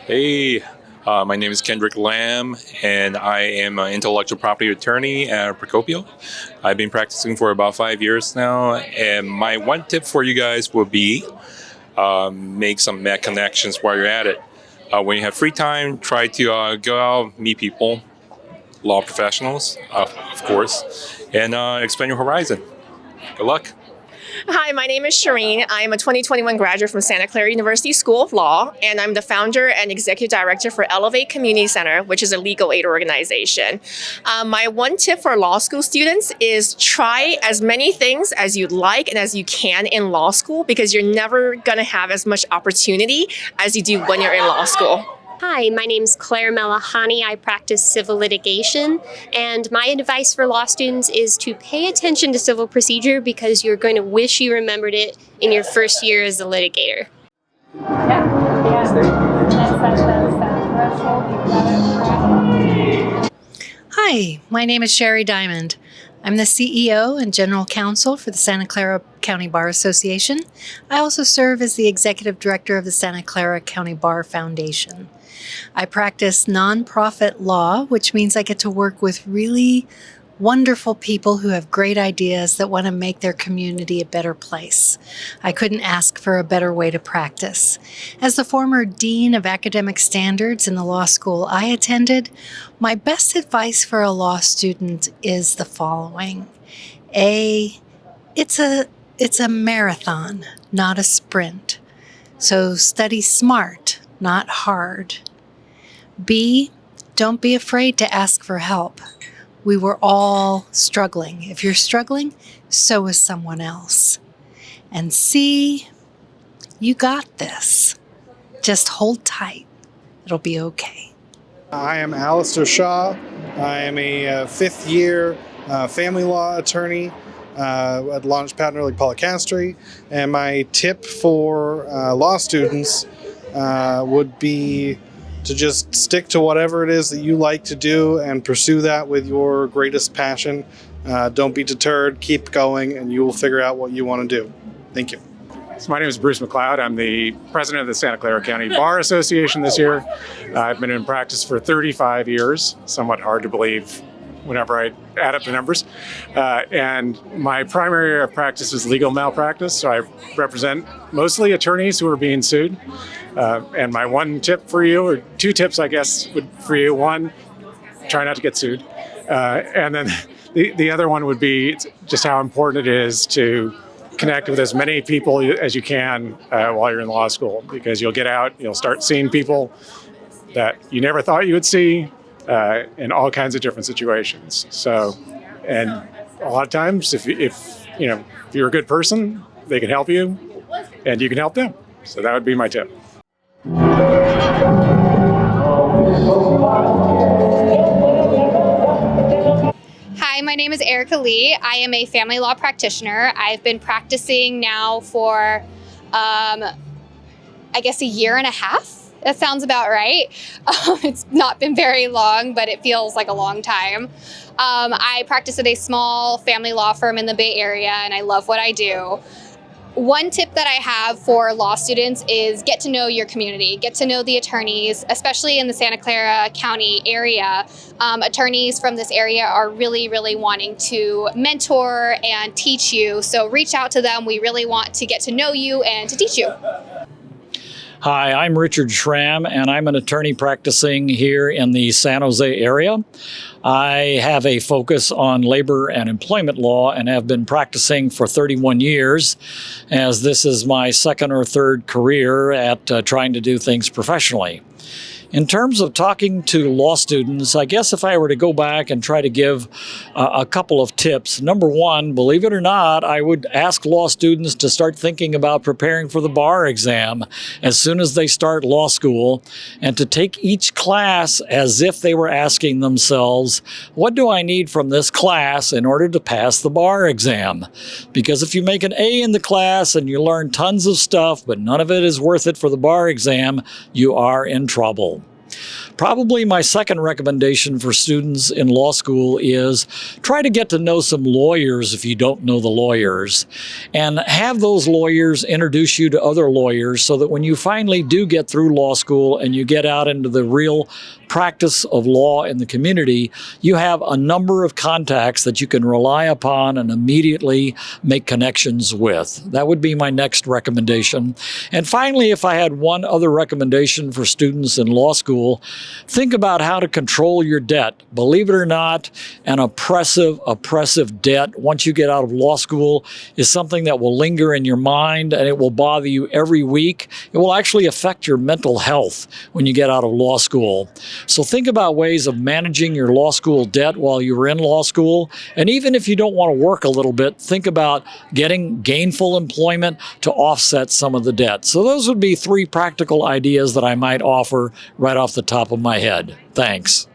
Hey, my name is Kendrick Lamb, and I am an intellectual property attorney at Procopio. I've been practicing for about 5 years now, and my one tip for you guys would be make some net connections while you're at it. When you have free time, try to go out, meet people, law professionals, of course, and expand your horizon. Good luck. Hi, my name is Shireen. I am a 2021 graduate from Santa Clara University School of Law, and I'm the founder and executive director for Elevate Community Center, which is a legal aid organization. My one tip for law school students is try as many things as you'd like and as you can in law school, because you're never going to have as much opportunity as you do when you're in law school. Hi, my name's Clara Melahani. I practice civil litigation, and my advice for law students is to pay attention to civil procedure because you're going to wish you remembered it in your first year as a litigator. Hi, my name is Sherry Diamond. I'm the CEO and General Counsel for the Santa Clara County Bar Association. I also serve as the Executive Director of the Santa Clara County Bar Foundation. I practice nonprofit law, which means I get to work with really wonderful people who have great ideas that want to make their community a better place. I couldn't ask for a better way to practice. As the former Dean of Academic Standards in the law school I attended, my best advice for a law student is the following. It's a marathon, not a sprint. So study smart, not hard. B, don't be afraid to ask for help. We were all struggling. If you're struggling, so is someone else. And C, you got this. Just hold tight. It'll be okay. I am Alistair Shaw. I am a fifth-year family law attorney at Launchpad in Early Polycastry. And my tip for law students would be to just stick to whatever it is that you like to do and pursue that with your greatest passion. Don't be deterred, keep going, and you will figure out what you want to do. Thank you. So my name is Bruce McLeod. I'm the president of the Santa Clara County Bar Association this year. I've been in practice for 35 years, somewhat hard to believe whenever I add up the numbers. And my primary area of practice is legal malpractice. So I represent mostly attorneys who are being sued. And my one tip for you, or two tips, I guess, for you. One, try not to get sued. And then the other one would be just how important it is to connect with as many people as you can while you're in law school, because you'll get out, you'll start seeing people that you never thought you would see in all kinds of different situations. So, and a lot of times, if you're a good person, they can help you, and you can help them. So that would be my tip. Hi, my name is Erica Lee. I am a family law practitioner. I've been practicing now for, I guess, a year and a half. That sounds about right. It's not been very long, but it feels like a long time. I practice at a small family law firm in the Bay Area, and I love what I do. One tip that I have for law students is get to know your community, get to know the attorneys, especially in the Santa Clara County area. Attorneys from this area are really, really wanting to mentor and teach you. So reach out to them. We really want to get to know you and to teach you. Hi, I'm Richard Schramm, and I'm an attorney practicing here in the San Jose area. I have a focus on labor and employment law and have been practicing for 31 years, as this is my second or third career at trying to do things professionally. In terms of talking to law students, I guess if I were to go back and try to give a couple of tips, number one, believe it or not, I would ask law students to start thinking about preparing for the bar exam as soon as they start law school, and to take each class as if they were asking themselves, what do I need from this class in order to pass the bar exam? Because if you make an A in the class and you learn tons of stuff, but none of it is worth it for the bar exam, you are in trouble. Probably my second recommendation for students in law school is try to get to know some lawyers if you don't know the lawyers, and have those lawyers introduce you to other lawyers so that when you finally do get through law school and you get out into the real practice of law in the community, you have a number of contacts that you can rely upon and immediately make connections with. That would be my next recommendation. And finally, if I had one other recommendation for students in law school, think about how to control your debt. Believe it or not, an oppressive debt, once you get out of law school, is something that will linger in your mind and it will bother you every week. It will actually affect your mental health when you get out of law school. So think about ways of managing your law school debt while you're in law school. And even if you don't want to work a little bit, think about getting gainful employment to offset some of the debt. So those would be 3 practical ideas that I might offer right off the top of my head. Thanks.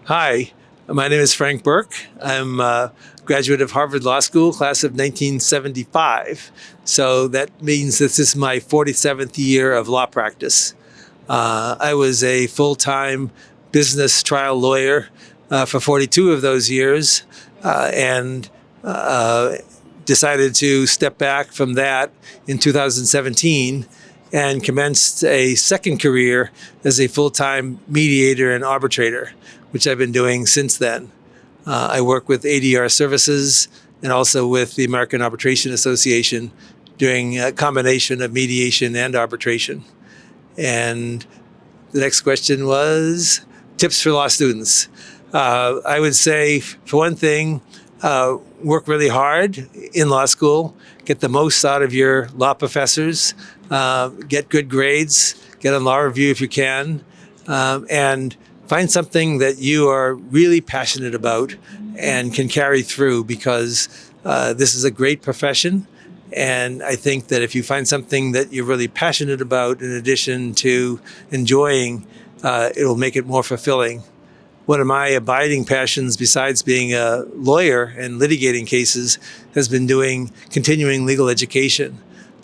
Hi, my name is Frank Burke. I'm a graduate of Harvard Law School, class of 1975. So that means this is my 47th year of law practice. I was a full-time business trial lawyer for 42 of those years and decided to step back from that in 2017 and commenced a second career as a full-time mediator and arbitrator, which I've been doing since then. I work with ADR Services and also with the American Arbitration Association doing a combination of mediation and arbitration. And the next question was tips for law students. I would say, for one thing, work really hard in law school, get the most out of your law professors, get good grades, get on law review if you can, and find something that you are really passionate about and can carry through, because this is a great profession. And I think that if you find something that you're really passionate about, in addition to enjoying, it'll make it more fulfilling. One of my abiding passions, besides being a lawyer and litigating cases, has been doing continuing legal education.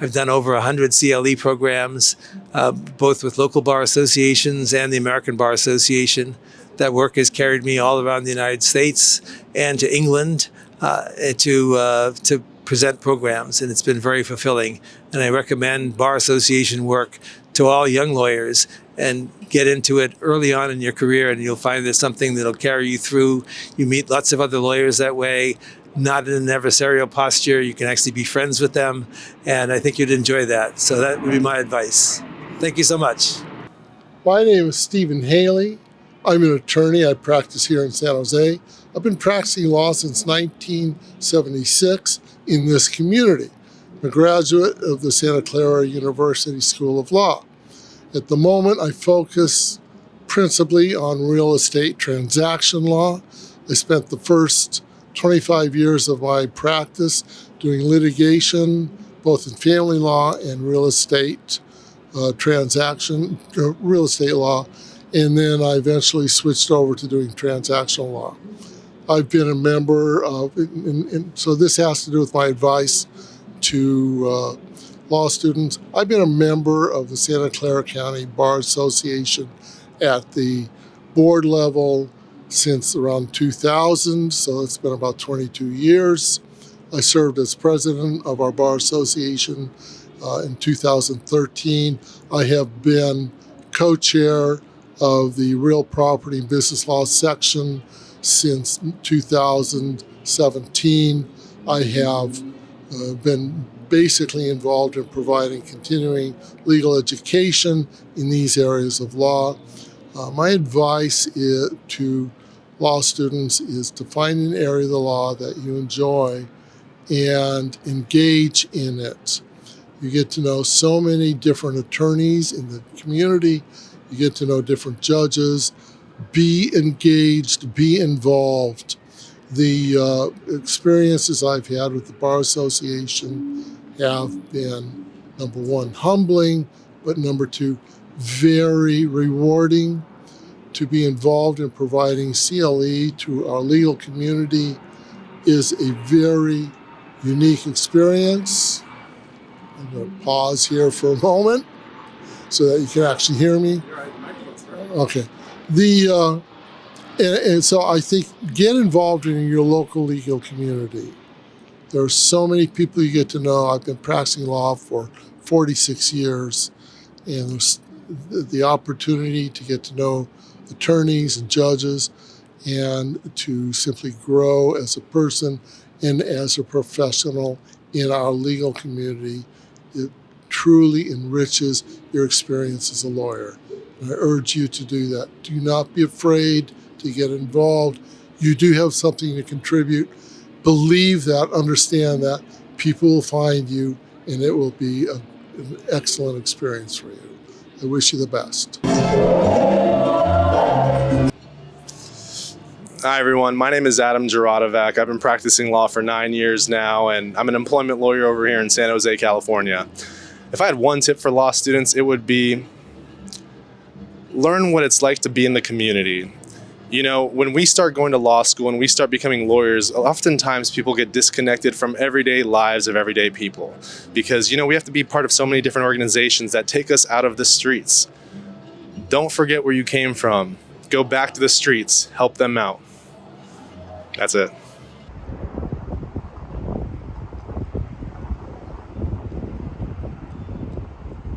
I've done over 100 CLE programs, both with local bar associations and the American Bar Association. That work has carried me all around the United States and to England to present programs, and it's been very fulfilling. And I recommend bar association work to all young lawyers, and get into it early on in your career, and you'll find there's something that'll carry you through. You meet lots of other lawyers that way, not in an adversarial posture. You can actually be friends with them, and I think you'd enjoy that. So that would be my advice. Thank you so much. My name is Stephen Haley. I'm an attorney. I practice here in San Jose. I've been practicing law since 1976 in this community. I'm a graduate of the Santa Clara University School of Law. At the moment, I focus principally on real estate transaction law. I spent the first 25 years of my practice doing litigation, both in family law and real estate real estate law, and then I eventually switched over to doing transactional law. I've been a member of, so this has to do with my advice to law students. I've been a member of the Santa Clara County Bar Association at the board level since around 2000, so it's been about 22 years. I served as president of our Bar Association in 2013. I have been co-chair of the Real Property and Business Law section since 2017. I have been basically involved in providing continuing legal education in these areas of law. My advice to law students is to find an area of the law that you enjoy and engage in it. You get to know so many different attorneys in the community. You get to know different judges. Be engaged, be involved. The experiences I've had with the Bar Association have been number one, humbling, but number two, very rewarding. To be involved in providing CLE to our legal community is a very unique experience. I'm going to pause here for a moment so that you can actually hear me. Okay. And so I think get involved in your local legal community. There are so many people you get to know. I've been practicing law for 46 years, and there's the opportunity to get to know attorneys and judges and to simply grow as a person and as a professional in our legal community. It truly enriches your experience as a lawyer. And I urge you to do that. Do not be afraid to get involved. You do have something to contribute. Believe that, understand that. People will find you, and it will be an excellent experience for you. I wish you the best. Hi, everyone. My name is Adam Juratovac. I've been practicing law for 9 years now, and I'm an employment lawyer over here in San Jose, California. If I had one tip for law students, it would be learn what it's like to be in the community. You know, when we start going to law school and we start becoming lawyers, oftentimes people get disconnected from everyday lives of everyday people because, you know, we have to be part of so many different organizations that take us out of the streets. Don't forget where you came from. Go back to the streets. Help them out. That's it.